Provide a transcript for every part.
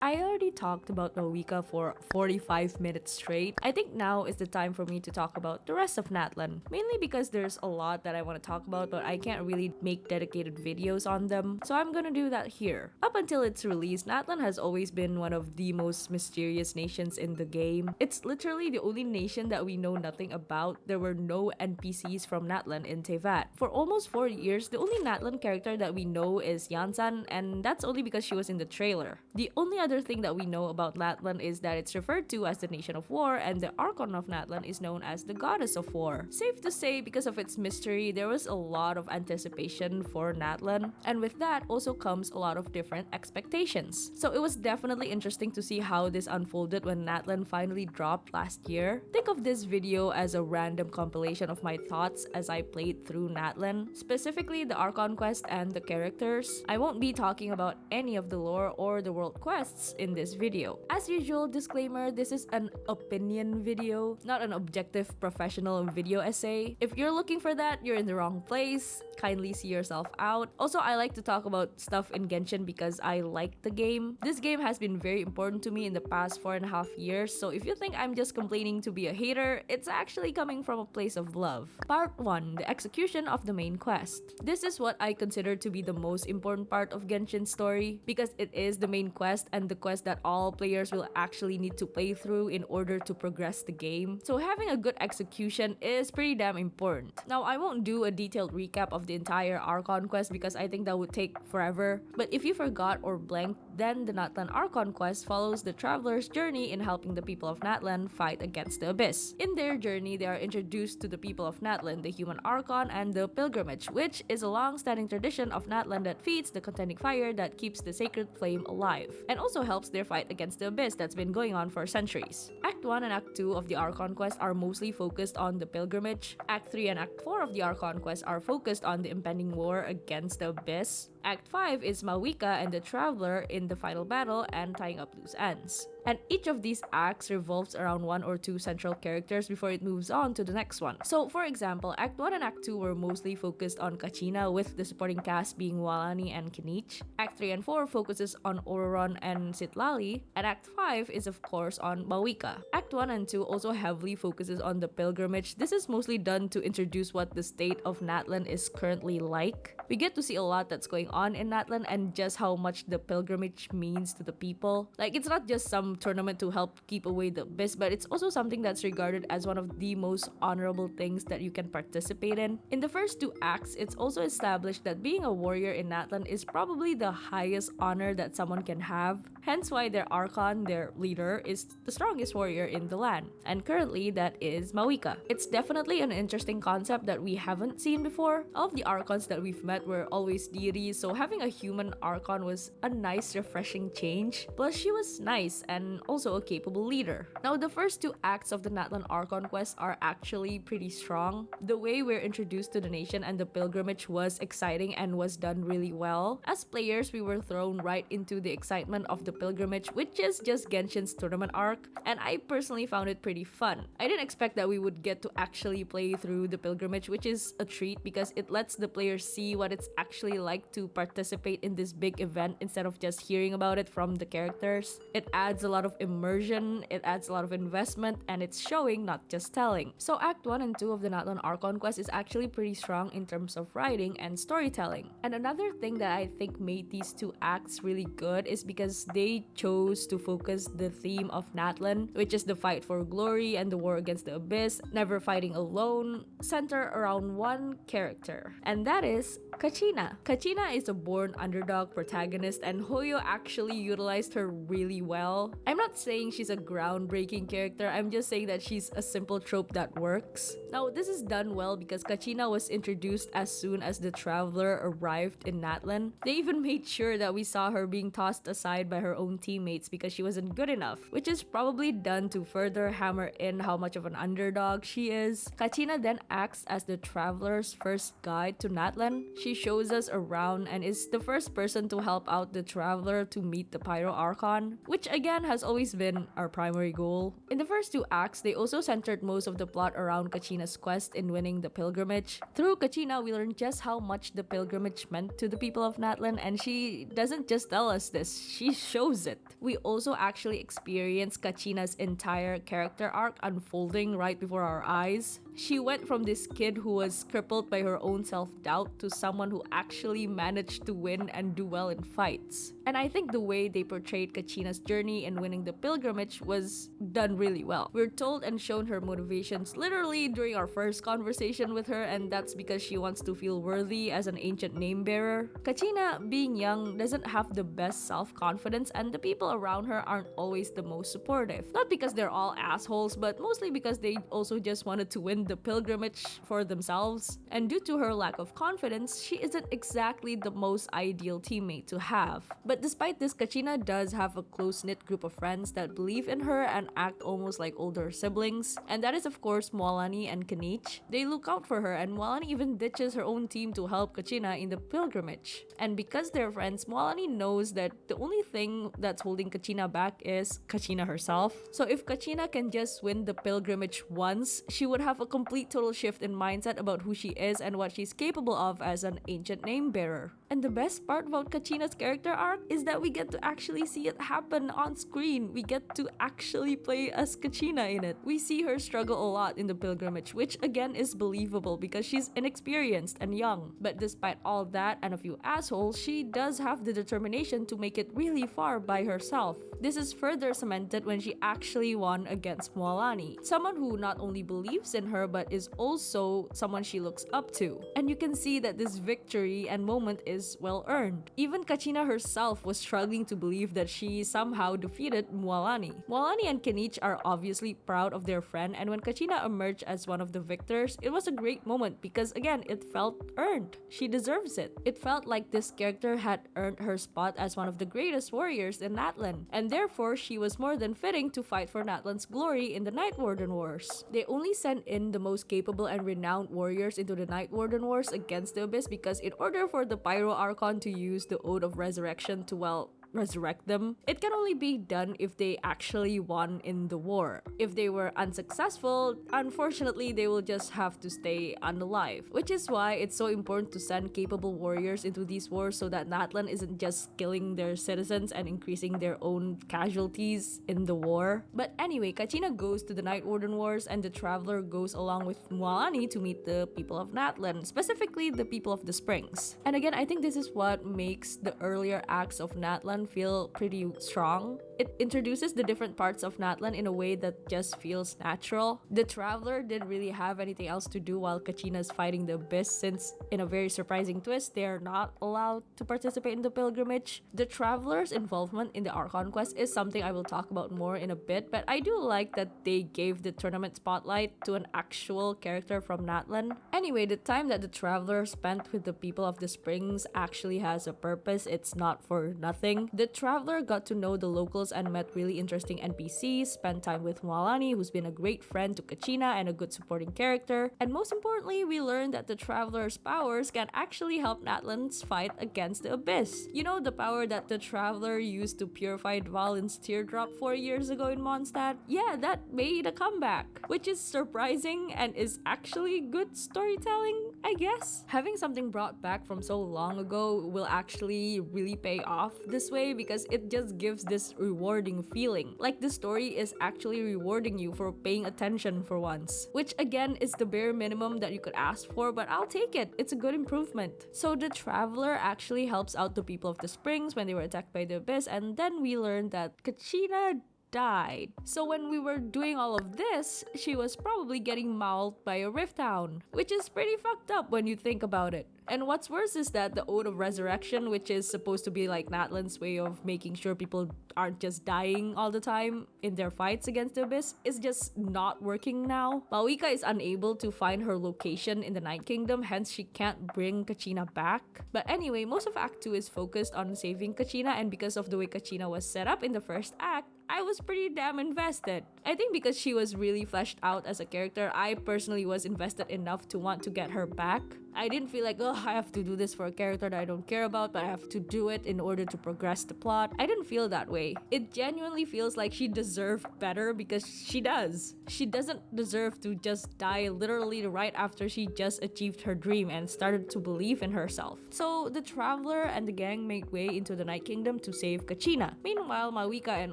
I already talked about Mawika for 45 minutes straight. I think now is the time for me to talk about the rest of NATLAN. Mainly because there's a lot that I want to talk about, but I can't really make dedicated videos on them. So I'm gonna do that here. Up until its release, NATLAN has always been one of the most mysterious nations in the game. It's literally the only nation that we know nothing about. There were no NPCs from NATLAN in Tevat. For almost 4 years, the only NATLAN character that we know is Yansan, and that's only because she was in the trailer. The only other thing that we know about NATLAN is that it's referred to as the Nation of War, and the Archon of NATLAN is known as the Goddess of War. Safe to say, because of its mystery, there was a lot of anticipation for NATLAN, and with that also comes a lot of different expectations. So it was definitely interesting to see how this unfolded when NATLAN finally dropped last year. Think of this video as a random compilation of my thoughts as I played through NATLAN, specifically the Archon quest and the characters. I won't be talking about any of the lore or the world quests in this video. As usual, disclaimer, this is an opinion video, not an objective professional video essay. If you're looking for that, you're in the wrong place. Kindly see yourself out. Also, I like to talk about stuff in Genshin because I like the game. This game has been very important to me in the past 4.5 years, so if you think I'm just complaining to be a hater, it's actually coming from a place of love. Part 1. The execution of the main quest. This is what I consider to be the most important part of Genshin's story because it is the main quest and the quest that all players will actually need to play through in order to progress the game. So having a good execution is pretty damn important. Now, I won't do a detailed recap of the entire Archon quest because I think that would take forever. But if you forgot or blanked, then the NATLAN Archon quest follows the traveler's journey in helping the people of NATLAN fight against the Abyss. In their journey, they are introduced to the people of NATLAN, the human Archon, and the pilgrimage, which is a long-standing tradition of NATLAN that feeds the contending fire that keeps the sacred flame alive, and also helps their fight against the Abyss that's been going on for centuries. Act 1 and Act 2 of the Archon quest are mostly focused on the pilgrimage. Act 3 and Act 4 of the Archon quest are focused on the impending war against the Abyss. Act 5 is Mawika and the Traveler in the final battle and tying up loose ends. And each of these acts revolves around one or two central characters before it moves on to the next one. So for example, Act 1 and Act 2 were mostly focused on Kachina, with the supporting cast being Walani and Kinich. Act 3 and 4 focuses on Ororon and Sitlali, and Act 5 is of course on Mawika. Act 1 and 2 also heavily focuses on the pilgrimage. This is mostly done to introduce what the state of NATLAN is currently like. We get to see a lot that's going on in NATLAN and just how much the pilgrimage means to the people. Like, it's not just some tournament to help keep away the Abyss, but it's also something that's regarded as one of the most honorable things that you can participate in. In the first two acts, it's also established that being a warrior in NATLAN is probably the highest honor that someone can have, hence why their Archon, their leader, is the strongest warrior in the land, and currently that is Mawika. It's definitely an interesting concept that we haven't seen before. All of the Archons that we've met were always deities, so having a human Archon was a nice refreshing change. Plus, she was nice and also a capable leader. Now, the first two acts of the NATLAN Archon quest are actually pretty strong. The way we're introduced to the nation and the pilgrimage was exciting and was done really well. As players, we were thrown right into the excitement of the pilgrimage, which is just Genshin's tournament arc, and I personally found it pretty fun. I didn't expect that we would get to actually play through the pilgrimage, which is a treat because it lets the players see what it's actually like to participate in this big event instead of just hearing about it from the characters. It adds a lot of immersion, it adds a lot of investment, and it's showing, not just telling. So Act 1 and 2 of the NATLAN Archon quest is actually pretty strong in terms of writing and storytelling. And another thing that I think made these two acts really good is because they chose to focus the theme of NATLAN, which is the fight for glory and the war against the Abyss, never fighting alone, center around one character, and that is Kachina. Kachina is a born underdog protagonist, and Hoyo actually utilized her really well. I'm not saying she's a groundbreaking character, I'm just saying that she's a simple trope that works. Now, this is done well because Kachina was introduced as soon as the Traveler arrived in NATLAN. They even made sure that we saw her being tossed aside by her own teammates because she wasn't good enough, which is probably done to further hammer in how much of an underdog she is. Kachina then acts as the Traveler's first guide to NATLAN. She she shows us around and is the first person to help out the traveler to meet the Pyro Archon, which again has always been our primary goal. In the first two acts, they also centered most of the plot around Kachina's quest in winning the pilgrimage. Through Kachina, we learn just how much the pilgrimage meant to the people of NATLAN, and she doesn't just tell us this, she shows it. We also actually experience Kachina's entire character arc unfolding right before our eyes. She went from this kid who was crippled by her own self-doubt to someone who actually managed to win and do well in fights. And I think the way they portrayed Kachina's journey in winning the pilgrimage was done really well. We're told and shown her motivations literally during our first conversation with her, and that's because she wants to feel worthy as an ancient name bearer. Kachina, being young, doesn't have the best self-confidence, and the people around her aren't always the most supportive. Not because they're all assholes, but mostly because they also just wanted to win the pilgrimage for themselves. And due to her lack of confidence, she isn't exactly the most ideal teammate to have. But despite this, Kachina does have a close-knit group of friends that believe in her and act almost like older siblings. And that is of course Mualani and Kanich. They look out for her, and Mualani even ditches her own team to help Kachina in the pilgrimage. And because they're friends, Mualani knows that the only thing that's holding Kachina back is Kachina herself. So if Kachina can just win the pilgrimage once, she would have a complete total shift in mindset about who she is and what she's capable of as an ancient name bearer. And the best part about Kachina's character arc is that we get to actually see it happen on screen. We get to actually play as Kachina in it. We see her struggle a lot in the pilgrimage, which again is believable because she's inexperienced and young. But despite all that and a few assholes, she does have the determination to make it really far by herself. This is further cemented when she actually won against Mualani, someone who not only believes in her but is also someone she looks up to. And you can see that this victory and moment is well earned. Even Kachina herself was struggling to believe that she somehow defeated Mualani. Mualani and Kanich are obviously proud of their friend, and when Kachina emerged as one of the victors, it was a great moment because again, it felt earned. She deserves it. It felt like this character had earned her spot as one of the greatest warriors in NATLAN, and therefore she was more than fitting to fight for NATLAN's glory in the Night Warden Wars. They only sent in the most capable and renowned warriors into the Night Warden Wars against the Abyss because in order for the Pyro Archon to use the Ode of Resurrection to, well, resurrect them, it can only be done if they actually won in the war. If they were unsuccessful, unfortunately they will just have to stay unalive, which is why it's so important to send capable warriors into these wars so that NATLAN isn't just killing their citizens and increasing their own casualties in the war. But anyway, Kachina goes to the Night Warden Wars and the Traveler goes along with Mualani to meet the people of NATLAN, specifically the people of the Springs. And again, I think this is what makes the earlier acts of NATLAN feel pretty strong. It introduces the different parts of NATLAN in a way that just feels natural. The Traveler didn't really have anything else to do while Kachina's fighting the Abyss, since in a very surprising twist, they're not allowed to participate in the pilgrimage. The Traveler's involvement in the Archon quest is something I will talk about more in a bit, but I do like that they gave the tournament spotlight to an actual character from NATLAN. Anyway, the time that the Traveler spent with the people of the Springs actually has a purpose. It's not for nothing. The Traveler got to know the locals and met really interesting NPCs, spent time with Mualani, who's been a great friend to Kachina and a good supporting character, and most importantly, we learned that the Traveler's powers can actually help NATLAN's fight against the Abyss. You know, the power that the Traveler used to purify Dvalin's teardrop 4 years ago in Mondstadt? Yeah, that made a comeback, which is surprising and is actually good storytelling, I guess. Having something brought back from so long ago will actually really pay off this way because it just gives this rewarding feeling. Like the story is actually rewarding you for paying attention for once. Which again is the bare minimum that you could ask for, but I'll take it. It's a good improvement. So the Traveler actually helps out the people of the Springs when they were attacked by the Abyss, and then we learned that Kachina died. So when we were doing all of this, she was probably getting mauled by a Rift Hound, which is pretty fucked up when you think about it. And what's worse is that the Ode of Resurrection, which is supposed to be like NATLAN's way of making sure people aren't just dying all the time in their fights against the Abyss, is just not working now. Mawika is unable to find her location in the Night Kingdom, hence she can't bring Kachina back. But anyway, most of Act 2 is focused on saving Kachina, and because of the way Kachina was set up in the first act, I was pretty damn invested. I think because she was really fleshed out as a character, I personally was invested enough to want to get her back. I didn't feel like, oh, I have to do this for a character that I don't care about, but I have to do it in order to progress the plot. I didn't feel that way. It genuinely feels like she deserved better because she does. She doesn't deserve to just die literally right after she just achieved her dream and started to believe in herself. So the Traveler and the gang make way into the Night Kingdom to save Kachina. Meanwhile, Mawika and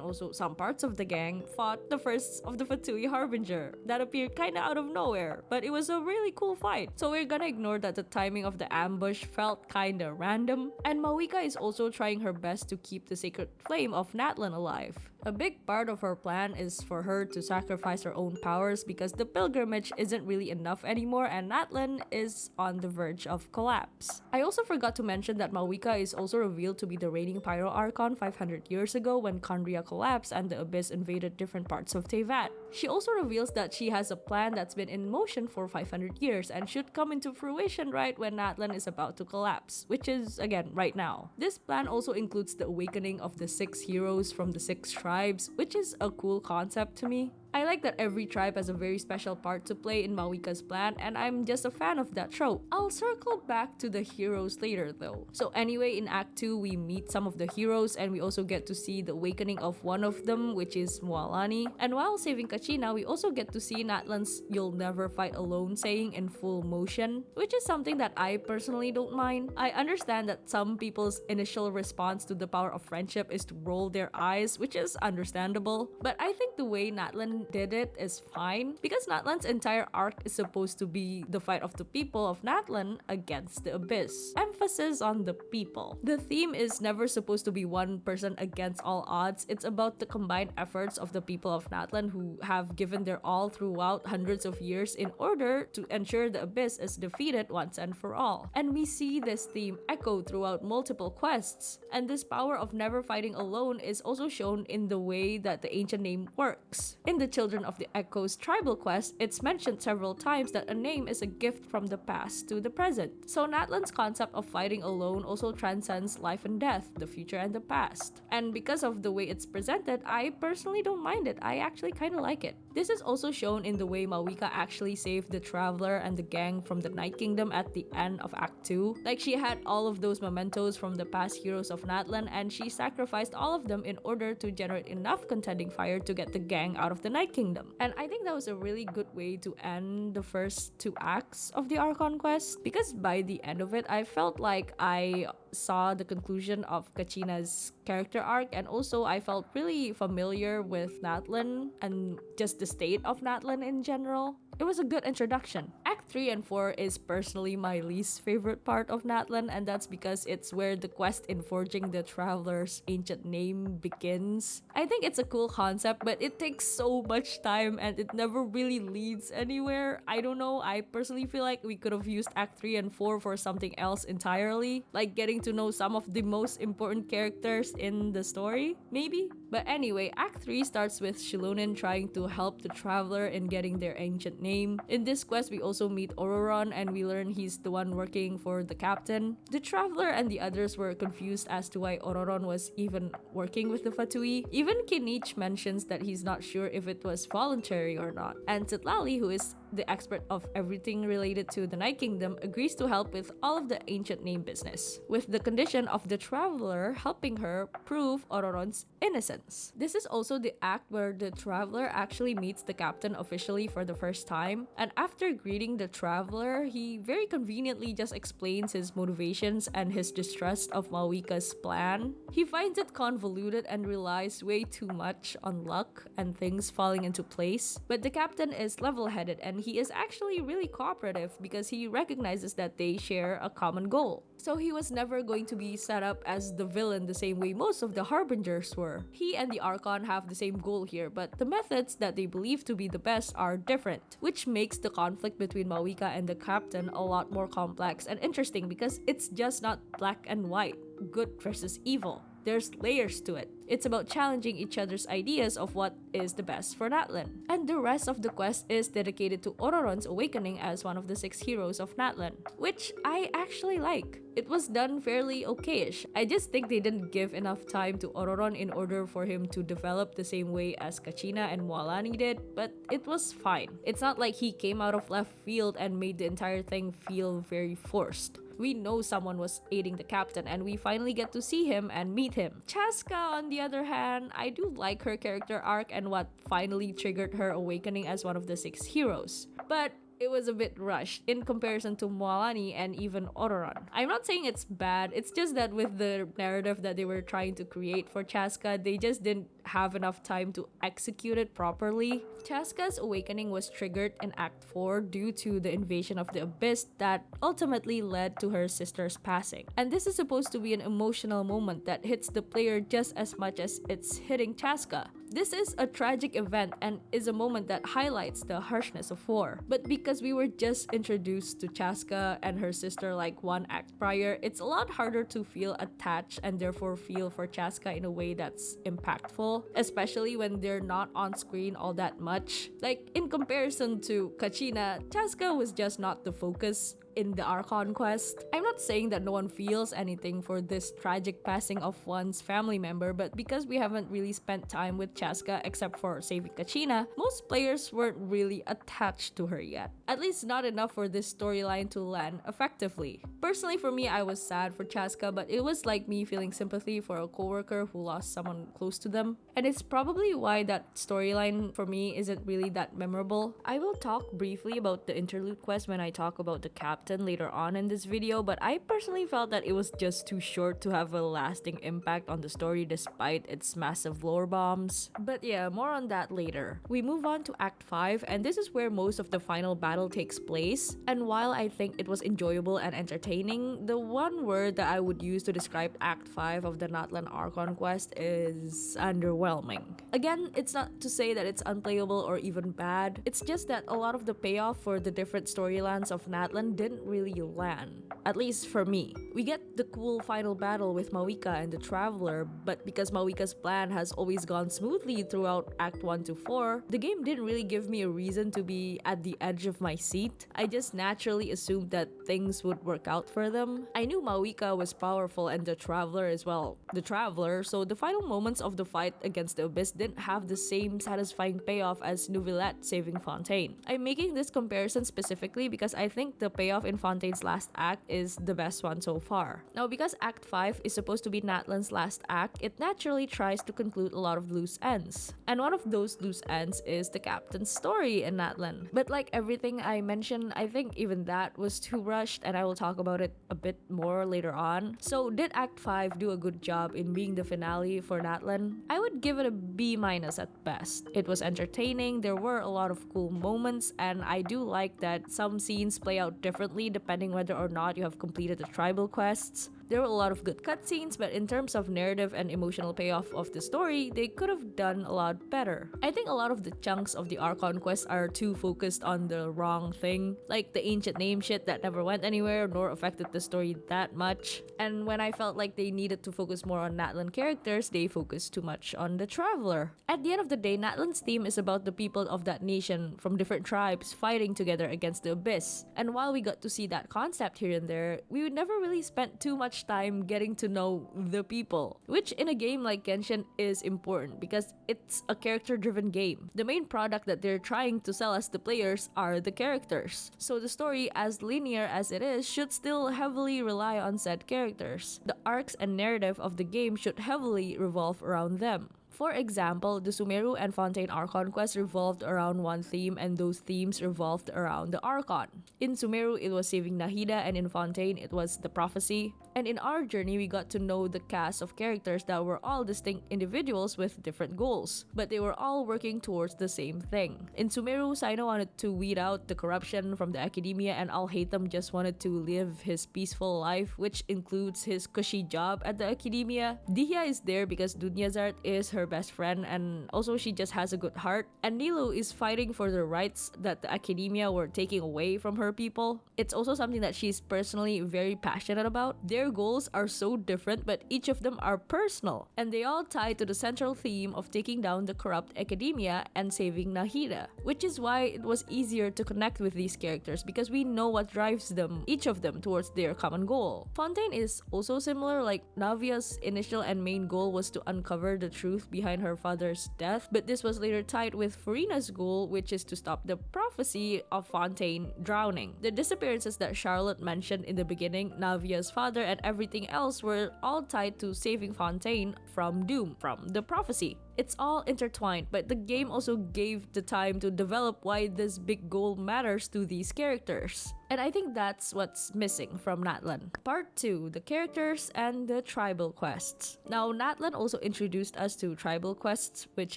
also some parts of the gang fought the first of the Fatui Harbinger that appeared kinda out of nowhere, but it was a really cool fight. So we're gonna ignore that the timing of the ambush felt kinda random, and Mawika is also trying her best to keep the sacred flame of NATLAN alive. A big part of her plan is for her to sacrifice her own powers because the pilgrimage isn't really enough anymore and NATLAN is on the verge of collapse. I also forgot to mention that Mawika is also revealed to be the reigning Pyro Archon 500 years ago when Kandria collapsed and the Abyss invaded different parts of Teyvat. She also reveals that she has a plan that's been in motion for 500 years and should come into fruition right when NATLAN is about to collapse, which is, again, right now. This plan also includes the awakening of the 6 heroes from the 6 tribes, which is a cool concept to me. I like that every tribe has a very special part to play in Mawika's plan, and I'm just a fan of that trope. I'll circle back to the heroes later though. So anyway, in Act 2, we meet some of the heroes and we also get to see the awakening of one of them, which is Moalani. And while saving Kachina, we also get to see NATLAN's "You'll never fight alone" saying in full motion, which is something that I personally don't mind. I understand that some people's initial response to the power of friendship is to roll their eyes, which is understandable, but I think the way NATLAN did it is fine because NATLAN's entire arc is supposed to be the fight of the people of NATLAN against the Abyss. Emphasis on the people. The theme is never supposed to be one person against all odds. It's about the combined efforts of the people of NATLAN who have given their all throughout hundreds of years in order to ensure the Abyss is defeated once and for all. And we see this theme echo throughout multiple quests. And this power of never fighting alone is also shown in the way that the ancient name works. In the Children of the Echo's tribal quest, it's mentioned several times that a name is a gift from the past to the present. So NATLAN's concept of fighting alone also transcends life and death, the future and the past. And because of the way it's presented, I personally don't mind it. I actually kind of like it. This is also shown in the way Mawika actually saved the Traveler and the gang from the Night Kingdom at the end of Act 2. Like, she had all of those mementos from the past heroes of NATLAN and she sacrificed all of them in order to generate enough contending fire to get the gang out of the Night Kingdom. And I think that was a really good way to end the first 2 acts of the Archon quest, because by the end of it, I felt like I saw the conclusion of Kachina's character arc, and also I felt really familiar with NATLAN and just the state of NATLAN in general. It was a good introduction. Act 3 and 4 is personally my least favorite part of NATLAN, and that's because it's where the quest in forging the Traveler's ancient name begins. I think it's a cool concept, but it takes so much time and it never really leads anywhere. I don't know, I personally feel like we could have used Act 3 and 4 for something else entirely, like getting to know some of the most important characters in the story, maybe? But anyway, Act 3 starts with Shilonin trying to help the Traveler in getting their ancient name. In this quest, we also meet Ororon and we learn he's the one working for the captain. The Traveler and the others were confused as to why Ororon was even working with the Fatui. Even Kinich mentions that he's not sure if it was voluntary or not. And Citlali, who is the expert of everything related to the Night Kingdom, agrees to help with all of the ancient name business, with the condition of the Traveler helping her prove Ororon's innocence. This is also the act where the Traveler actually meets the captain officially for the first time, and after greeting the Traveler, he very conveniently just explains his motivations and his distrust of Mawika's plan. He finds it convoluted and relies way too much on luck and things falling into place, but the captain is level-headed and he is actually really cooperative because he recognizes that they share a common goal. So he was never going to be set up as the villain the same way most of the Harbingers were. He and the Archon have the same goal here, but the methods that they believe to be the best are different, which makes the conflict between Mawika and the captain a lot more complex and interesting because it's just not black and white, good versus evil. there's layers to it. It's about challenging each other's ideas of what is the best for NATLAN. And the rest of the quest is dedicated to Ororon's awakening as one of the 6 heroes of NATLAN, which I actually like. It was done fairly okayish. I just think they didn't give enough time to Ororon in order for him to develop the same way as Kachina and Mualani did, but it was fine. It's not like he came out of left field and made the entire thing feel very forced. We know someone was aiding the captain and we finally get to see him and meet him. Chaska, on the other hand, I do like her character arc and what finally triggered her awakening as one of the 6 heroes. But it was a bit rushed in comparison to Mualani and even Ororon. I'm not saying it's bad, it's just that with the narrative that they were trying to create for Chaska, they just didn't have enough time to execute it properly. Chaska's awakening was triggered in Act 4 due to the invasion of the Abyss that ultimately led to her sister's passing. And this is supposed to be an emotional moment that hits the player just as much as it's hitting Chaska. This is a tragic event and is a moment that highlights the harshness of war. But because we were just introduced to Chaska and her sister like 1 act prior, it's a lot harder to feel attached and therefore feel for Chaska in a way that's impactful, especially when they're not on screen all that much. Like, in comparison to Kachina, Chaska was just not the focus in the Archon quest. I'm not saying that no one feels anything for this tragic passing of one's family member, but because we haven't really spent time with Chaska except for saving Kachina, most players weren't really attached to her yet. At least not enough for this storyline to land effectively. Personally, for me, I was sad for Chaska, but it was like me feeling sympathy for a coworker who lost someone close to them. And it's probably why that storyline for me isn't really that memorable. I will talk briefly about the interlude quest when I talk about the captain later on in this video, but I personally felt that it was just too short to have a lasting impact on the story despite its massive lore bombs. But yeah, more on that later. We move on to Act 5, and this is where most of the final battle takes place. And while I think it was enjoyable and entertaining, the one word that I would use to describe Act 5 of the NATLAN Archon quest is underwhelming. Again, it's not to say that it's unplayable or even bad, it's just that a lot of the payoff for the different storylines of NATLAN didn't really land, at least for me. We get the cool final battle with Mawika and the Traveler, but because Mawika's plan has always gone smoothly throughout Act 1 to 4, the game didn't really give me a reason to be at the edge of my seat. I just naturally assumed that things would work out for them. I knew Mawika was powerful and the Traveler as well. The Traveler, so the final moments of the fight against the Abyss didn't have the same satisfying payoff as Neuvillette saving Fontaine. I'm making this comparison specifically because I think the payoff in Fontaine's last act is the best one so far. Now, because Act 5 is supposed to be Natlan's last act, it naturally tries to conclude a lot of loose ends. And one of those loose ends is the captain's story in NATLAN. But like everything I mentioned, I think even that was too rushed, and I will talk about it a bit more later on. So did Act 5 do a good job in being the finale for NATLAN? I would give it a B- at best. It was entertaining, there were a lot of cool moments, and I do like that some scenes play out differently depending whether or not you have completed the tribal quests. There were a lot of good cutscenes, but in terms of narrative and emotional payoff of the story, they could have done a lot better. I think a lot of the chunks of the Archon quest are too focused on the wrong thing, like the ancient name shit that never went anywhere nor affected the story that much. And when I felt like they needed to focus more on NATLAN characters, they focused too much on the Traveler. At the end of the day, NATLAN's theme is about the people of that nation from different tribes fighting together against the Abyss. And while we got to see that concept here and there, we would never really spent too much time getting to know the people, which in a game like Genshin is important because it's a character-driven game. The main product that they're trying to sell us the players are the characters. So the story, as linear as it is, should still heavily rely on said characters. The arcs and narrative of the game should heavily revolve around them. For example, the Sumeru and Fontaine Archon quest revolved around one theme, and those themes revolved around the Archon. In Sumeru, it was saving Nahida, and in Fontaine, it was the prophecy. And in our journey, we got to know the cast of characters that were all distinct individuals with different goals, but they were all working towards the same thing. In Sumeru, Sino wanted to weed out the corruption from the academia, and Al-Haytham just wanted to live his peaceful life, which includes his cushy job at the academia. Dihya is there because Dunyazart is her best friend, and also she just has a good heart. And Nilu is fighting for the rights that the academia were taking away from her people. It's also something that she's personally very passionate about. Their their goals are so different, but each of them are personal, and they all tie to the central theme of taking down the corrupt academia and saving Nahida, which is why it was easier to connect with these characters because we know what drives them, each of them, towards their common goal. Fontaine is also similar, like Navia's initial and main goal was to uncover the truth behind her father's death, but this was later tied with Farina's goal, which is to stop the prophecy of Fontaine drowning. The disappearances that Charlotte mentioned in the beginning, Navia's father, and everything else were all tied to saving Fontaine from doom, from the prophecy. It's all intertwined, but the game also gave the time to develop why this big goal matters to these characters. And I think that's what's missing from NATLAN. Part 2, the characters and the tribal quests. Now, NATLAN also introduced us to tribal quests, which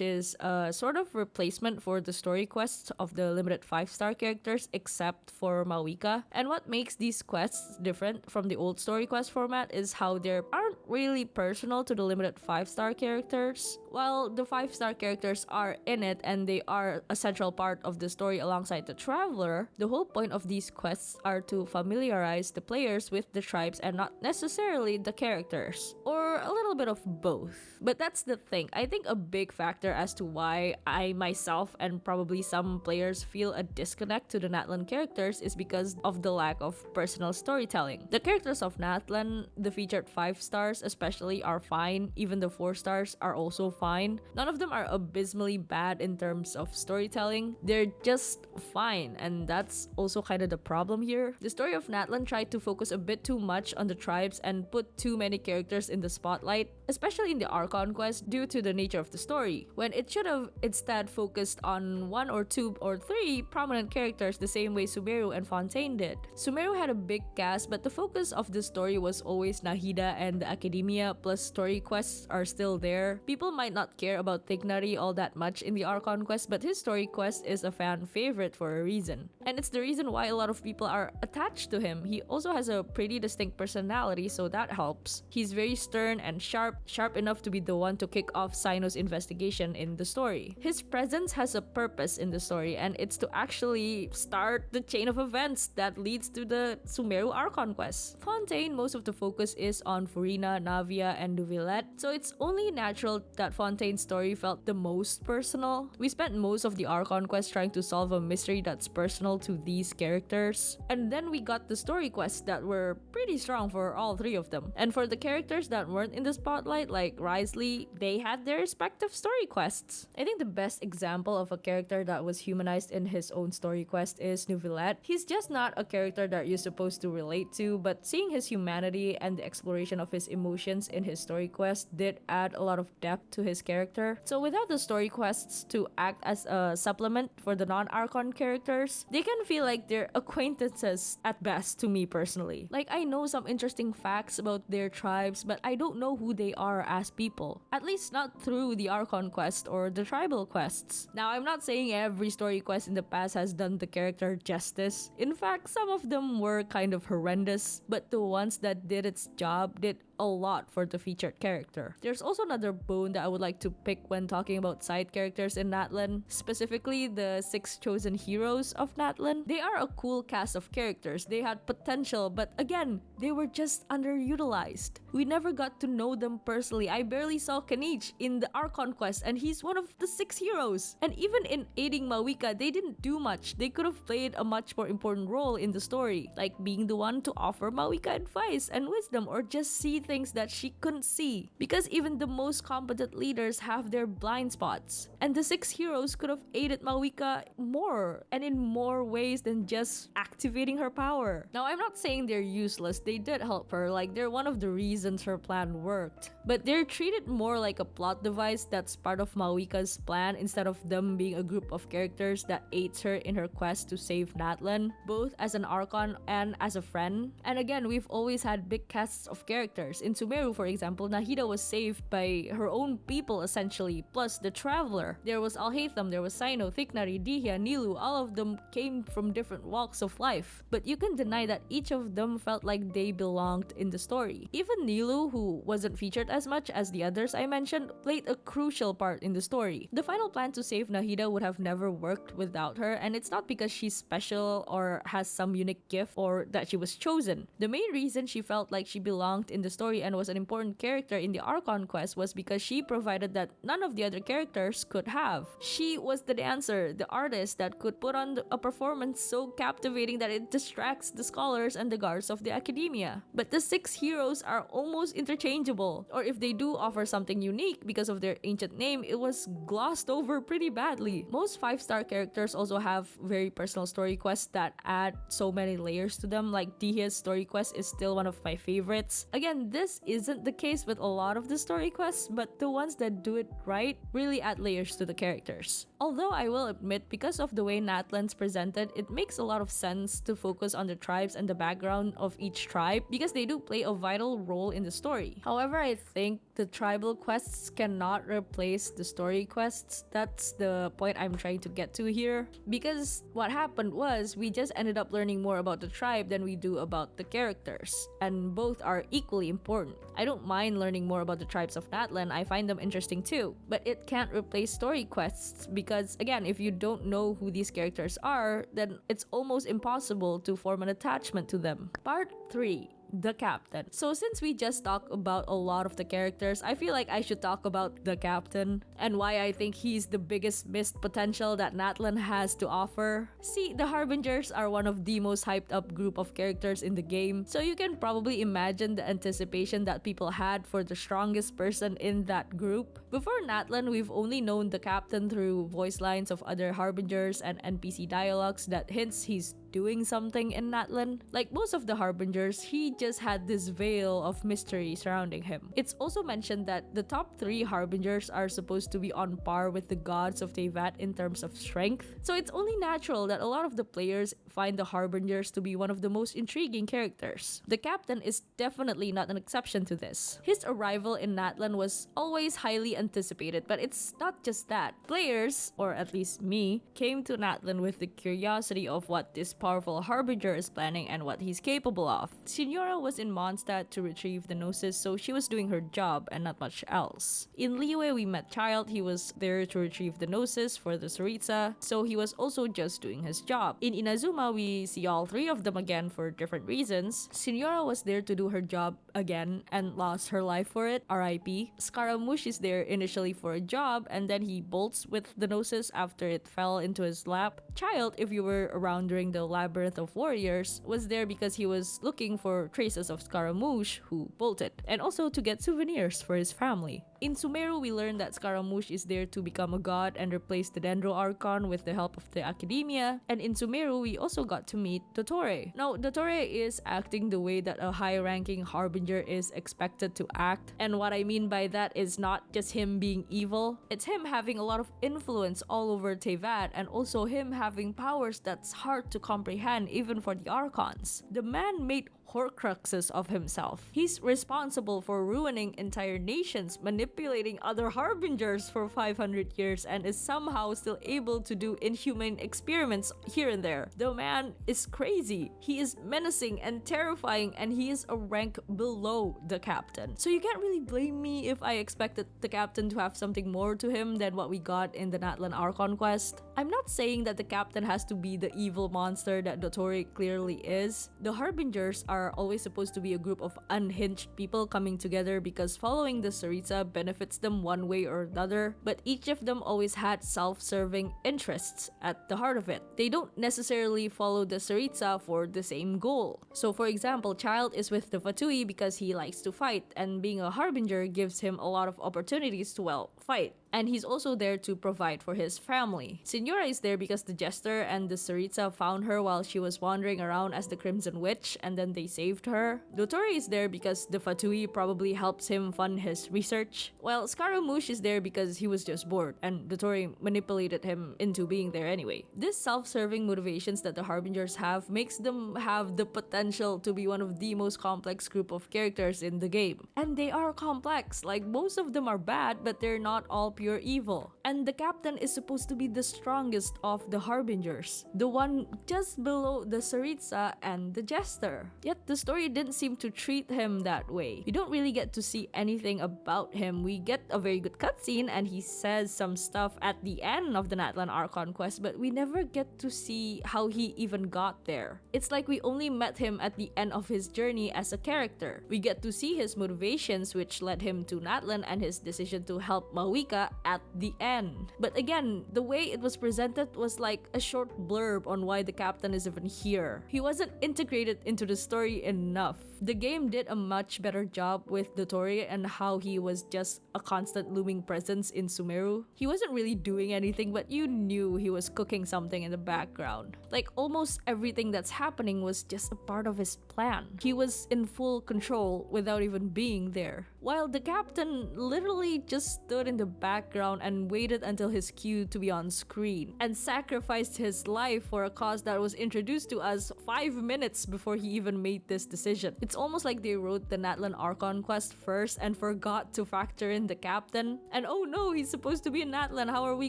is a sort of replacement for the story quests of the limited 5-star characters, except for Mawika. And what makes these quests different from the old story quest format is how they aren't really personal to the limited 5-star characters. While the 5-star characters are in it and they are a central part of the story alongside the traveler, the whole point of these quests are to familiarize the players with the tribes and not necessarily the characters, or a little bit of both. But that's the thing. I think a big factor as to why I myself and probably some players feel a disconnect to the NATLAN characters is because of the lack of personal storytelling. The characters of NATLAN, the featured 5 stars especially, are fine. Even the 4 stars are also fine. None of them are abysmally bad in terms of storytelling. They're just fine, and that's also kind of the problem here. The story of NATLAN tried to focus a bit too much on the tribes and put too many characters in the spotlight, especially in the Archon quest due to the nature of the story, when it should have instead focused on 1 or 2 or 3 prominent characters the same way Sumeru and Fontaine did. Sumeru had a big cast, but the focus of the story was always Nahida and the academia, plus story quests are still there. People might not care about Tignari all that much in the Archon quest, but his story quest is a fan favorite for a reason. And it's the reason why a lot of people are attached to him. He also has a pretty distinct personality, so that helps. He's very stern and sharp enough to be the one to kick off Sino's investigation in the story. His presence has a purpose in the story, and it's to actually start the chain of events that leads to the Sumeru Archon quest. Fontaine, most of the focus is on Furina, Navia, and Duvilette, so it's only natural that Fontaine's story felt the most personal. We spent most of the Archon quest trying to solve a mystery that's personal to these characters, and then we got the story quests that were pretty strong for all 3 of them. And for the characters that weren't in the spotlight, like Risley, they had their respective story quests. I think the best example of a character that was humanized in his own story quest is Nuvilette. He's just not a character that you're supposed to relate to, but seeing his humanity and the exploration of his emotions in his story quest did add a lot of depth to his character. So without the story quests to act as a supplement for the non-Archon characters, they can feel like they're acquaintances at best to me personally. Like, I know some interesting facts about their tribes, but I don't know who they are as people. At least not through the Archon quest or the tribal quests. Now, I'm not saying every story quest in the past has done the character justice. In fact, some of them were kind of horrendous, but the ones that did its job did a lot for the featured character. There's also another bone that I would like to pick when talking about side characters in NATLAN, specifically the 6 chosen heroes of NATLAN. They are a cool cast of characters. They had potential, but again, they were just underutilized. We never got to know them personally. I barely saw Kanich in the Archon quest, and he's one of the 6 heroes. And even in aiding Mawika, they didn't do much. They could have played a much more important role in the story, like being the one to offer Mawika advice and wisdom, or just see things that she couldn't see, because even the most competent leaders have their blind spots. And the 6 heroes could have aided Mawika more and in more ways than just activating her power. Now, I'm not saying they're useless. They did help her, like they're one of the reasons her plan worked, but they're treated more like a plot device that's part of Mawika's plan instead of them being a group of characters that aids her in her quest to save NATLAN, both as an Archon and as a friend. And again, we've always had big casts of characters. players. In Sumeru, for example, Nahida was saved by her own people essentially, plus the Traveler. There was Alhaitham, there was Sino, Thiknari, Dihya, Nilu, all of them came from different walks of life. But you can deny that each of them felt like they belonged in the story. Even Nilu, who wasn't featured as much as the others I mentioned, played a crucial part in the story. The final plan to save Nahida would have never worked without her, and it's not because she's special or has some unique gift or that she was chosen. The main reason she felt like she belonged in the story and was an important character in the Archon quest was because she provided that none of the other characters could have. She was the dancer, the artist that could put on a performance so captivating that it distracts the scholars and the guards of the academia. But the 6 heroes are almost interchangeable, or if they do offer something unique because of their ancient name, it was glossed over pretty badly. Most 5-star characters also have very personal story quests that add so many layers to them, like Dihya's story quest is still one of my favorites. Again, this isn't the case with a lot of the story quests, but the ones that do it right really add layers to the characters. Although I will admit, because of the way NATLAN's presented, it makes a lot of sense to focus on the tribes and the background of each tribe because they do play a vital role in the story. However, I think the tribal quests cannot replace the story quests. That's the point I'm trying to get to here. Because what happened was, we just ended up learning more about the tribe than we do about the characters, and both are equally important. I don't mind learning more about the tribes of NATLAN, I find them interesting too, but it can't replace story quests because, again, if you don't know who these characters are, then it's almost impossible to form an attachment to them. Part 3. The captain. So since we just talked about a lot of the characters, I feel like I should talk about the captain and why I think he's the biggest missed potential that NATLAN has to offer. See, the Harbingers are one of the most hyped up group of characters in the game, so you can probably imagine the anticipation that people had for the strongest person in that group. Before NATLAN, we've only known the captain through voice lines of other Harbingers and NPC dialogues that hints he's doing something in NATLAN. Like most of the Harbingers, he just had this veil of mystery surrounding him. It's also mentioned that the top 3 Harbingers are supposed to be on par with the gods of Teyvat in terms of strength, so it's only natural that a lot of the players find the Harbingers to be one of the most intriguing characters. The captain is definitely not an exception to this. His arrival in NATLAN was always highly anticipated, but it's not just that. Players, or at least me, came to NATLAN with the curiosity of what this powerful Harbinger is planning and what he's capable of. Signora was in Mondstadt to retrieve the Gnosis, so she was doing her job and not much else. In Liyue, we met Child. He was there to retrieve the Gnosis for the Tsaritsa, so he was also just doing his job. In Inazuma, we see all 3 of them again for different reasons. Signora was there to do her job again and lost her life for it, RIP. Scaramouche is there initially for a job and then he bolts with the Gnosis after it fell into his lap. Child, if you were around during the Labyrinth of Warriors, was there because he was looking for traces of Scaramouche who bolted, and also to get souvenirs for his family. In Sumeru, we learned that Scaramouche is there to become a god and replace the Dendro Archon with the help of the Academia, and in Sumeru, we also got to meet Dottore. Now, Dottore is acting the way that a high-ranking Harbinger is expected to act, and what I mean by that is not just him being evil, it's him having a lot of influence all over Teyvat, and also him having powers that's hard to comprehend even for the Archons. The man made Horcruxes of himself. He's responsible for ruining entire nations, manipulating other Harbingers for 500 years, and is somehow still able to do inhumane experiments here and there. The man is crazy. He is menacing and terrifying, and he is a rank below the captain. So you can't really blame me if I expected the captain to have something more to him than what we got in the NATLAN Archon quest. I'm not saying that the captain has to be the evil monster that Dottore clearly is. The Harbingers are always supposed to be a group of unhinged people coming together because following the Tsaritsa benefits them one way or another, but each of them always had self-serving interests at the heart of it. They don't necessarily follow the Tsaritsa for the same goal. So for example, Child is with the Fatui because he likes to fight, and being a Harbinger gives him a lot of opportunities to, well, fight. And he's also there to provide for his family. Signora is there because the Jester and the Tsaritsa found her while she was wandering around as the Crimson Witch, and then they saved her. Dottore is there because the Fatui probably helps him fund his research, while Scaramouche is there because he was just bored, and Dottore manipulated him into being there anyway. This self-serving motivations that the Harbingers have makes them have the potential to be one of the most complex group of characters in the game. And they are complex, like most of them are bad, but they're not all pure evil. And the captain is supposed to be the strongest of the Harbingers, the one just below the Tsaritsa and the Jester. Yet the story didn't seem to treat him that way. You don't really get to see anything about him. We get a very good cutscene and he says some stuff at the end of the NATLAN Archon quest, but we never get to see how he even got there. It's like we only met him at the end of his journey as a character. We get to see his motivations, which led him to NATLAN, and his decision to help Mahwika at the end. But again, the way it was presented was like a short blurb on why the captain is even here. He wasn't integrated into the story enough. The game did a much better job with Dottore and how he was just a constant looming presence in Sumeru. He wasn't really doing anything, but you knew he was cooking something in the background. Like almost everything that's happening was just a part of his plan. He was in full control without even being there. While the captain literally just stood in the background and waited until his cue to be on screen and sacrificed his life for a cause that was introduced to us 5 minutes before he even made this decision. It's almost like they wrote the NATLAN Archon quest first and forgot to factor in the captain. And oh no, he's supposed to be in NATLAN. How are we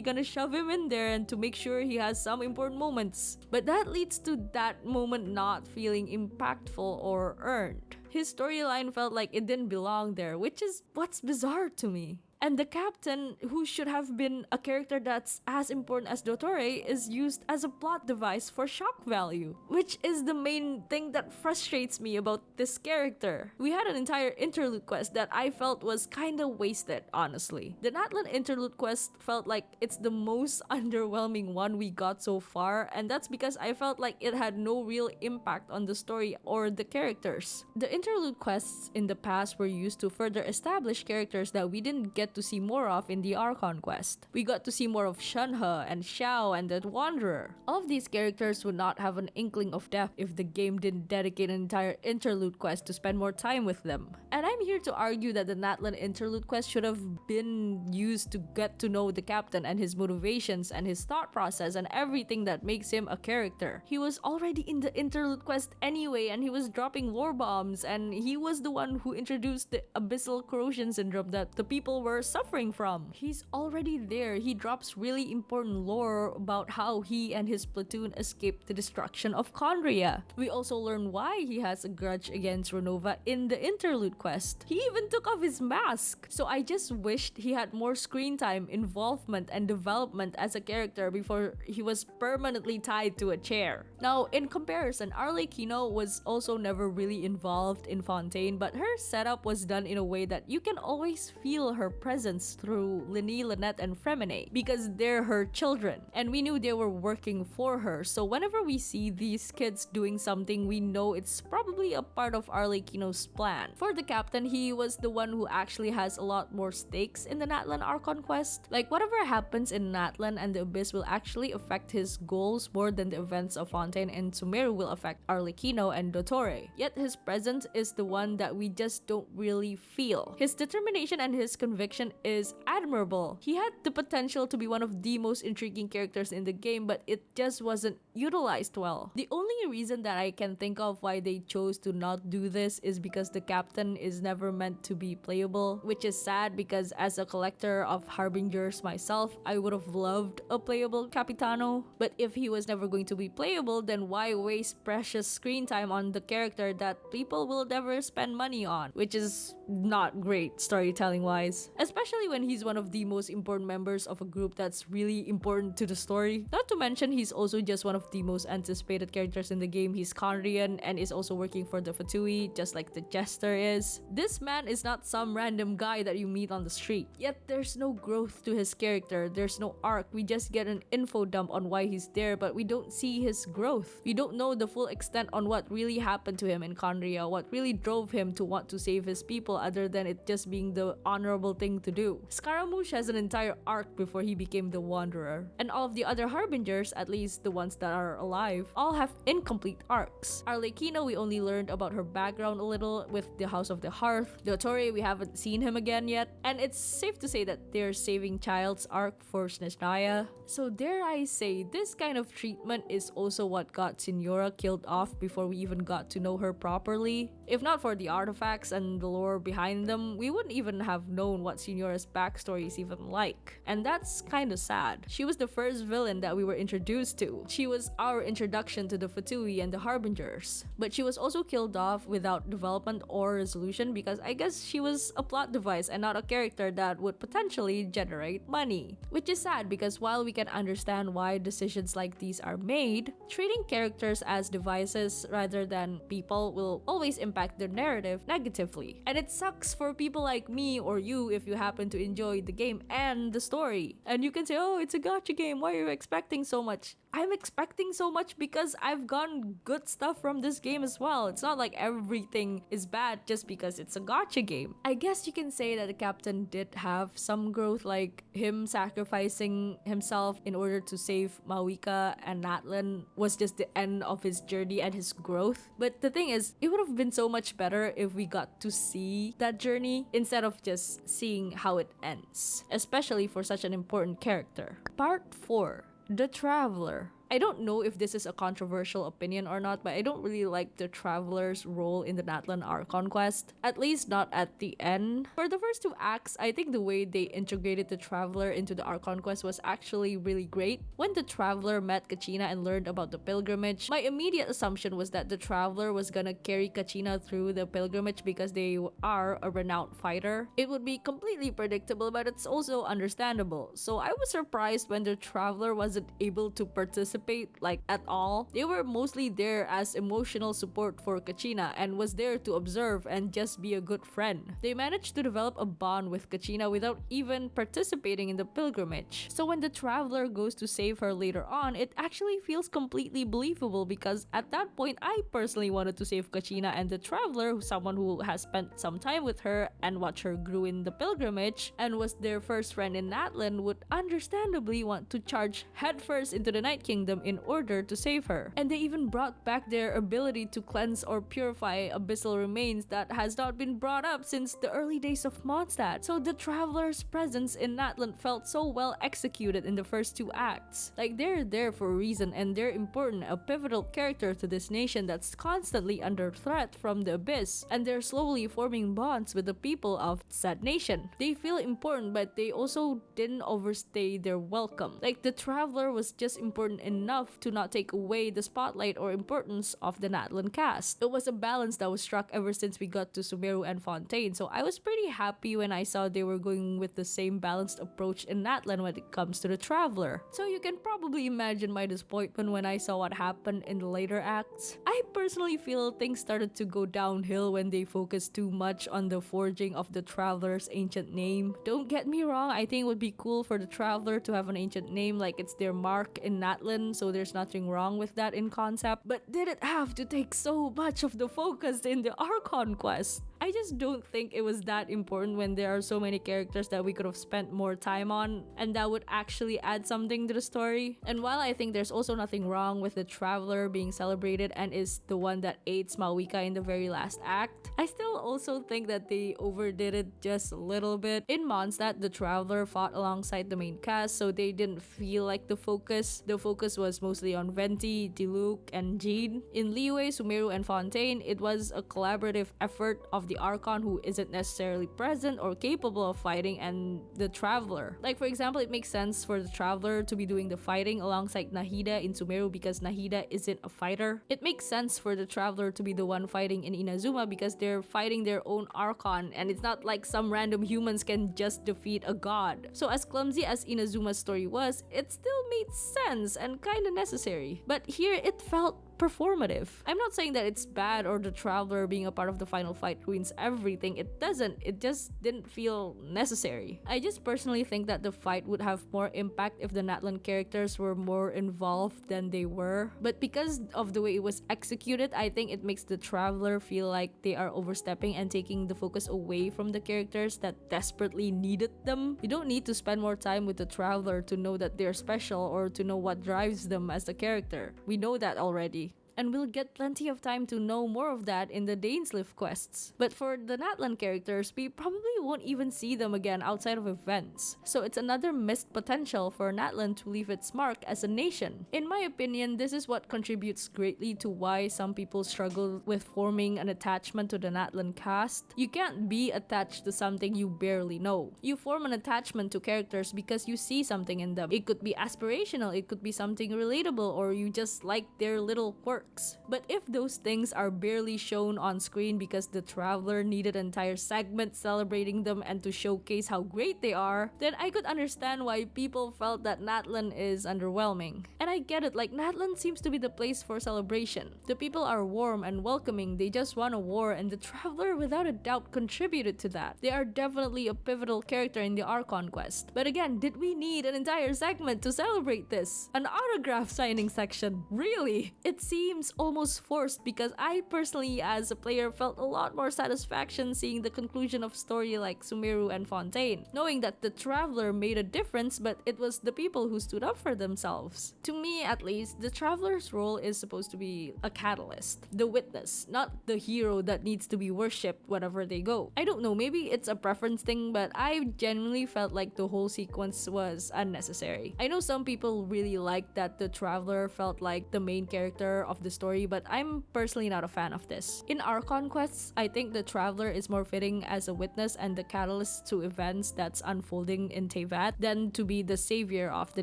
gonna shove him in there and to make sure he has some important moments? But that leads to that moment not feeling impactful or earned. His storyline felt like it didn't belong there, which is what's bizarre to me. And the captain, who should have been a character that's as important as Dottore, is used as a plot device for shock value, which is the main thing that frustrates me about this character. We had an entire interlude quest that I felt was kinda wasted, honestly. The NATLAN interlude quest felt like it's the most underwhelming one we got so far, and that's because I felt like it had no real impact on the story or the characters. The interlude quests in the past were used to further establish characters that we didn't get to see more of in the Archon quest. We got to see more of Shenhe and Xiao and the Wanderer. All of these characters would not have an inkling of depth if the game didn't dedicate an entire interlude quest to spend more time with them. And I'm here to argue that the NATLAN interlude quest should have been used to get to know the captain and his motivations and his thought process and everything that makes him a character. He was already in the interlude quest anyway, and he was dropping lore bombs, and he was the one who introduced the abyssal corrosion syndrome that the people were suffering from. He's already there. He drops really important lore about how he and his platoon escaped the destruction of Condria. We also learn why he has a grudge against Renova in the interlude quest. He even took off his mask. So I just wished he had more screen time, involvement, and development as a character before he was permanently tied to a chair. Now, in comparison, Arlecchino was also never really involved in Fontaine, but her setup was done in a way that you can always feel her presence through Lini, Lynette, and Fremine because they're her children, and we knew they were working for her. So whenever we see these kids doing something, we know it's probably a part of Arlecchino's plan. For the captain, he was the one who actually has a lot more stakes in the NATLAN Archon quest. Like whatever happens in NATLAN and the Abyss will actually affect his goals more than the events of Fontaine and Sumeru will affect Arlecchino and Dottore. Yet his presence is the one that we just don't really feel. His determination and his conviction is admirable. He had the potential to be one of the most intriguing characters in the game, but it just wasn't utilized well. The only reason that I can think of why they chose to not do this is because the captain is never meant to be playable, which is sad because as a collector of Harbingers myself, I would have loved a playable Capitano. But if he was never going to be playable, then why waste precious screen time on the character that people will never spend money on, which is not great storytelling wise, especially when he's one of the most important members of a group that's really important to the story. Not to mention, he's also just one of the most anticipated characters in the game. He's Conrian and is also working for the Fatui, just like the Jester is. This man is not some random guy that you meet on the street. Yet there's no growth to his character. There's no arc. We just get an info dump on why he's there, but we don't see his growth. We don't know the full extent on what really happened to him in Condria, what really drove him to want to save his people, useful other than it just being the honorable thing to do. Scaramouche has an entire arc before he became the Wanderer. And all of the other Harbingers, at least the ones that are alive, all have incomplete arcs. Arlecchino, we only learned about her background a little with the House of the Hearth. Dottore, we haven't seen him again yet. And it's safe to say that they're saving Child's arc for Snezhnaya. So dare I say, this kind of treatment is also what got Signora killed off before we even got to know her properly. If not for the artifacts and the lore behind them, we wouldn't even have known what Signora's backstory is even like. And that's kinda sad. She was the first villain that we were introduced to. She was our introduction to the Fatui and the Harbingers. But she was also killed off without development or resolution because I guess she was a plot device and not a character that would potentially generate money. Which is sad because while we can understand why decisions like these are made, treating characters as devices rather than people will always impact their narrative negatively. And it sucks for people like me or you if you happen to enjoy the game and the story. And you can say, oh, it's a gacha game, why are you expecting so much? I'm expecting so much because I've gotten good stuff from this game as well. It's not like everything is bad just because it's a gacha game. I guess you can say that the captain did have some growth, like him sacrificing himself in order to save Mawika and NATLAN was just the end of his journey and his growth. But the thing is, it would have been so much better if we got to see that journey instead of just seeing how it ends, especially for such an important character. Part 4. The Traveler. I don't know if this is a controversial opinion or not, but I don't really like the Traveler's role in the NATLAN Archon quest, at least not at the end. For the first 2 acts, I think the way they integrated the Traveler into the Archon quest was actually really great. When the Traveler met Kachina and learned about the pilgrimage, my immediate assumption was that the Traveler was gonna carry Kachina through the pilgrimage because they are a renowned fighter. It would be completely predictable, but it's also understandable. So I was surprised when the Traveler wasn't able to participate like at all. They were mostly there as emotional support for Kachina and was there to observe and just be a good friend. They managed to develop a bond with Kachina without even participating in the pilgrimage. So when the Traveler goes to save her later on, it actually feels completely believable because at that point I personally wanted to save Kachina, and the Traveler, someone who has spent some time with her and watched her grow in the pilgrimage and was their first friend in NATLAN, would understandably want to charge headfirst into the Night Kingdom in order to save her. And they even brought back their ability to cleanse or purify abyssal remains that has not been brought up since the early days of Mondstadt. So the Traveler's presence in NATLAN felt so well executed in the first 2 acts. Like they're there for a reason and they're important, a pivotal character to this nation that's constantly under threat from the abyss, and they're slowly forming bonds with the people of said nation. They feel important, but they also didn't overstay their welcome. Like the Traveler was just important enough to not take away the spotlight or importance of the NATLAN cast. It was a balance that was struck ever since we got to Sumeru and Fontaine, so I was pretty happy when I saw they were going with the same balanced approach in NATLAN when it comes to the Traveler. So you can probably imagine my disappointment when I saw what happened in the later acts. I personally feel things started to go downhill when they focused too much on the forging of the Traveler's ancient name. Don't get me wrong, I think it would be cool for the Traveler to have an ancient name like it's their mark in NATLAN, so there's nothing wrong with that in concept, but did it have to take so much of the focus in the Archon quest? I just don't think it was that important when there are so many characters that we could have spent more time on and that would actually add something to the story. And while I think there's also nothing wrong with the Traveler being celebrated and is the one that aids Mawika in the very last act, I still also think that they overdid it just a little bit. In Mondstadt, the Traveler fought alongside the main cast, so they didn't feel like the focus. The focus was mostly on Venti, Diluc, and Jean. In Liyue, Sumeru, and Fontaine, it was a collaborative effort of the Archon who isn't necessarily present or capable of fighting and the Traveler. Like for example, it makes sense for the Traveler to be doing the fighting alongside Nahida in Sumeru because Nahida isn't a fighter. It makes sense for the Traveler to be the one fighting in Inazuma because they're fighting their own Archon and it's not like some random humans can just defeat a god. So as clumsy as Inazuma's story was, it still made sense and kinda necessary. But here it felt performative. I'm not saying that it's bad or the traveler being a part of the final fight ruins everything. It doesn't. It just didn't feel necessary. I just personally think that the fight would have more impact if the NATLAN characters were more involved than they were. But because of the way it was executed, I think it makes the traveler feel like they are overstepping and taking the focus away from the characters that desperately needed them. You don't need to spend more time with the traveler to know that they're special or to know what drives them as a character. We know that already. And we'll get plenty of time to know more of that in the Dainsleif quests. But for the NATLAN characters, we probably won't even see them again outside of events. So it's another missed potential for NATLAN to leave its mark as a nation. In my opinion, this is what contributes greatly to why some people struggle with forming an attachment to the NATLAN cast. You can't be attached to something you barely know. You form an attachment to characters because you see something in them. It could be aspirational, it could be something relatable, or you just like their little quirks. But if those things are barely shown on screen because the traveler needed an entire segment celebrating them and to showcase how great they are, then I could understand why people felt that NATLAN is underwhelming. And I get it, like NATLAN seems to be the place for celebration. The people are warm and welcoming, they just won a war, and the traveler without a doubt contributed to that. They are definitely a pivotal character in the Archon quest. But again, did we need an entire segment to celebrate this? An autograph signing section? Really? It seems almost forced because I personally as a player felt a lot more satisfaction seeing the conclusion of story like Sumeru and Fontaine, knowing that the traveler made a difference but it was the people who stood up for themselves. To me at least, the traveler's role is supposed to be a catalyst, the witness, not the hero that needs to be worshipped wherever they go. I don't know, maybe it's a preference thing, but I genuinely felt like the whole sequence was unnecessary. I know some people really like that the traveler felt like the main character of the story, but I'm personally not a fan of this. In Archon quests, I think the traveler is more fitting as a witness and the catalyst to events that's unfolding in Teyvat than to be the savior of the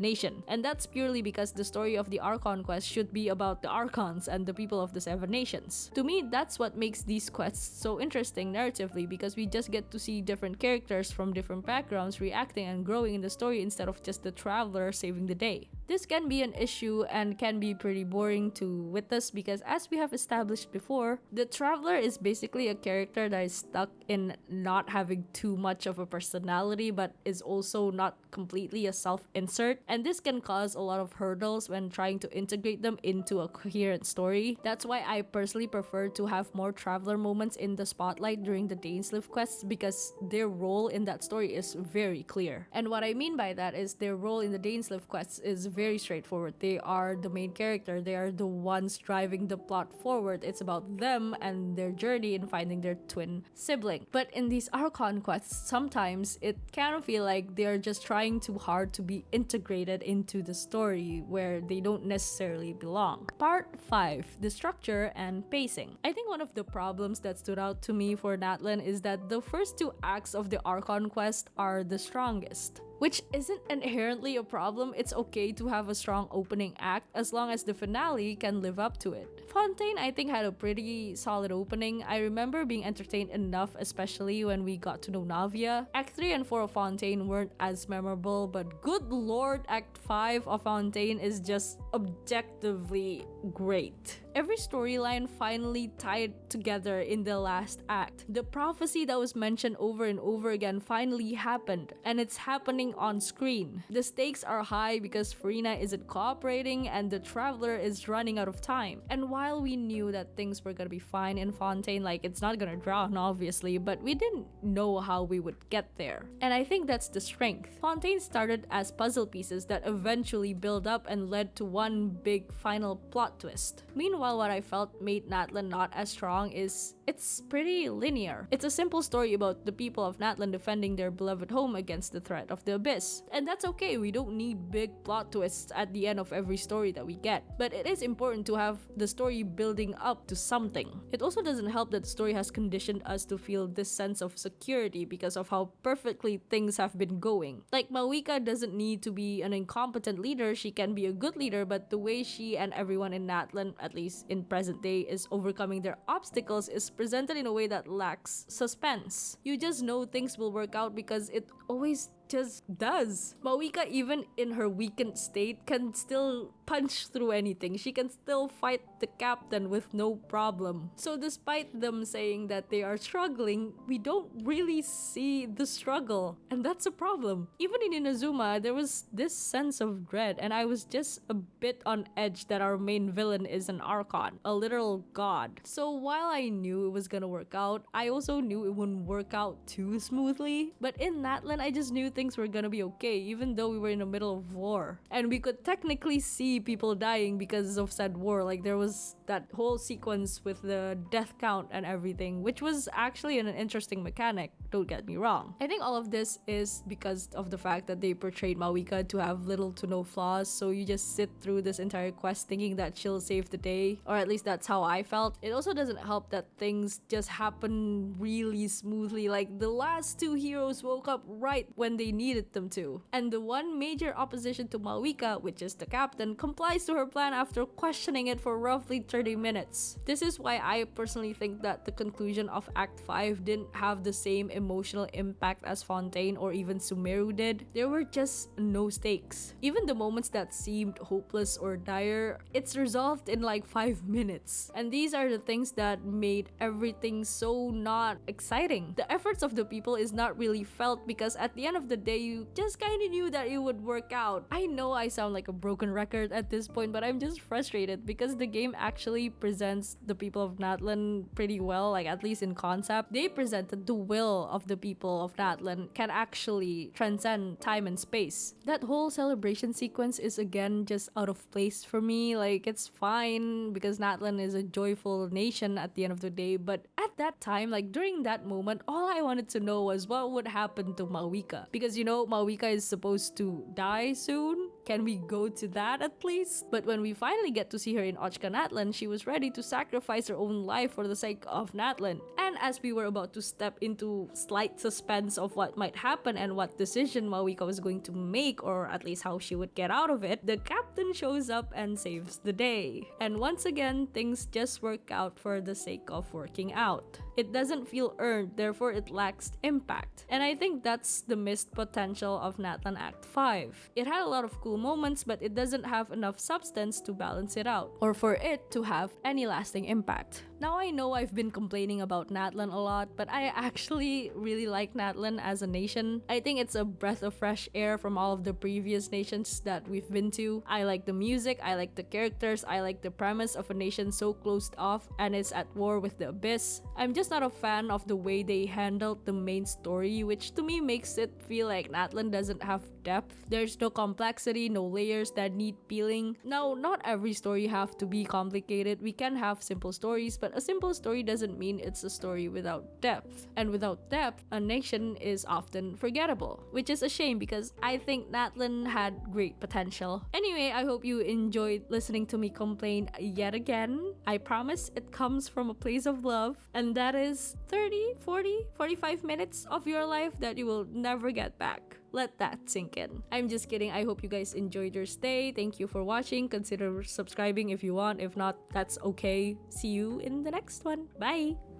nation. And that's purely because the story of the Archon quest should be about the Archons and the people of the Seven Nations. To me, that's what makes these quests so interesting narratively, because we just get to see different characters from different backgrounds reacting and growing in the story instead of just the traveler saving the day. This can be an issue and can be pretty boring to witness because, as we have established before, the traveler is basically a character that is stuck in not having too much of a personality but is also not completely a self-insert, and this can cause a lot of hurdles when trying to integrate them into a coherent story. That's why I personally prefer to have more traveler moments in the spotlight during the Dainsleif quests, because their role in that story is very clear. And what I mean by that is their role in the Dainsleif quests is very straightforward. They are the main character, they are the ones driving the plot forward. It's about them and their journey in finding their twin sibling. But in these Archon quests, sometimes it can feel like they're just trying too hard to be integrated into the story where they don't necessarily belong. Part 5. The structure and pacing. I think one of the problems that stood out to me for NATLAN is that the first 2 acts of the Archon quest are the strongest. Which isn't inherently a problem. It's okay to have a strong opening act as long as the finale can live up to it. Fontaine, I think, had a pretty solid opening. I remember being entertained enough, especially when we got to know Navia. Act 3 and 4 of Fontaine weren't as memorable, but good lord, Act 5 of Fontaine is just objectively great. Every storyline finally tied together in the last act. The prophecy that was mentioned over and over again finally happened, and it's happening on screen. The stakes are high because Farina isn't cooperating and the traveler is running out of time. And while we knew that things were gonna be fine in Fontaine, like it's not gonna drown obviously, but we didn't know how we would get there. And I think that's the strength. Fontaine started as puzzle pieces that eventually build up and led to one big final plot twist. Meanwhile, what I felt made NATLAN not as strong is it's pretty linear. It's a simple story about the people of NATLAN defending their beloved home against the threat of the abyss. And that's okay, we don't need big plot twists at the end of every story that we get. But it is important to have the story building up to something. It also doesn't help that the story has conditioned us to feel this sense of security because of how perfectly things have been going. Like, Mawika doesn't need to be an incompetent leader, she can be a good leader, but the way she and everyone in NATLAN, at least in present day, is overcoming their obstacles is presented in a way that lacks suspense. You just know things will work out because it always just does. Mawika, even in her weakened state, can still punch through anything. She can still fight the captain with no problem. So despite them saying that they are struggling, we don't really see the struggle. And that's a problem. Even in Inazuma, there was this sense of dread, and I was just a bit on edge that our main villain is an archon, a literal god. So while I knew it was gonna work out, I also knew it wouldn't work out too smoothly. But in NATLAN, I just knew things were gonna be okay, even though we were in the middle of war. And we could technically see people dying because of said war. Like, there was that whole sequence with the death count and everything, which was actually an interesting mechanic, don't get me wrong. I think all of this is because of the fact that they portrayed Mawika to have little to no flaws, so you just sit through this entire quest thinking that she'll save the day, or at least that's how I felt. It also doesn't help that things just happen really smoothly. Like, the last two heroes woke up right when they needed them to, and the one major opposition to Mawika, which is the captain, complies to her plan after questioning it for roughly 30 minutes. This is why I personally think that the conclusion of Act 5 didn't have the same emotional impact as Fontaine or even Sumeru did. There were just no stakes. Even the moments that seemed hopeless or dire, it's resolved in like 5 minutes. And these are the things that made everything so not exciting. The efforts of the people is not really felt because at the end of the day, you just kind of knew that it would work out. I know I sound like a broken record at this point, but I'm just frustrated because the game actually presents the people of NATLAN pretty well, like at least in concept. They presented the will of the people of NATLAN can actually transcend time and space. That whole celebration sequence is again just out of place for me. Like, it's fine because NATLAN is a joyful nation at the end of the day, but at that time, like during that moment, all I wanted to know was what would happen to Mawika, because you know Mawika is supposed to die soon. Can we go to that at least? But when we finally get to see her in Ochka NATLAN, she was ready to sacrifice her own life for the sake of NATLAN. And as we were about to step into slight suspense of what might happen and what decision Mawika was going to make, or at least how she would get out of it, the captain shows up and saves the day. And once again, things just work out for the sake of working out. It doesn't feel earned, therefore it lacks impact. And I think that's the missed potential of NATLAN Act 5. It had a lot of cool moments, but it doesn't have enough substance to balance it out, or for it to have any lasting impact. Now I know I've been complaining about NATLAN a lot, but I actually really like NATLAN as a nation. I think it's a breath of fresh air from all of the previous nations that we've been to. I like the music, I like the characters, I like the premise of a nation so closed off and it's at war with the abyss. I'm just not a fan of the way they handled the main story, which to me makes it feel like NATLAN doesn't have depth. There's no complexity, no layers that need peeling. Now, not every story have to be complicated. We can have simple stories, but a simple story doesn't mean it's a story without depth. And without depth, a nation is often forgettable, which is a shame because I think NATLAN had great potential. Anyway, I hope you enjoyed listening to me complain yet again. I promise it comes from a place of love, and that is 30, 40, 45 minutes of your life that you will never get back. Let that sink in. I'm just kidding. I hope you guys enjoyed your stay. Thank you for watching. Consider subscribing if you want. If not, that's okay. See you in the next one. Bye!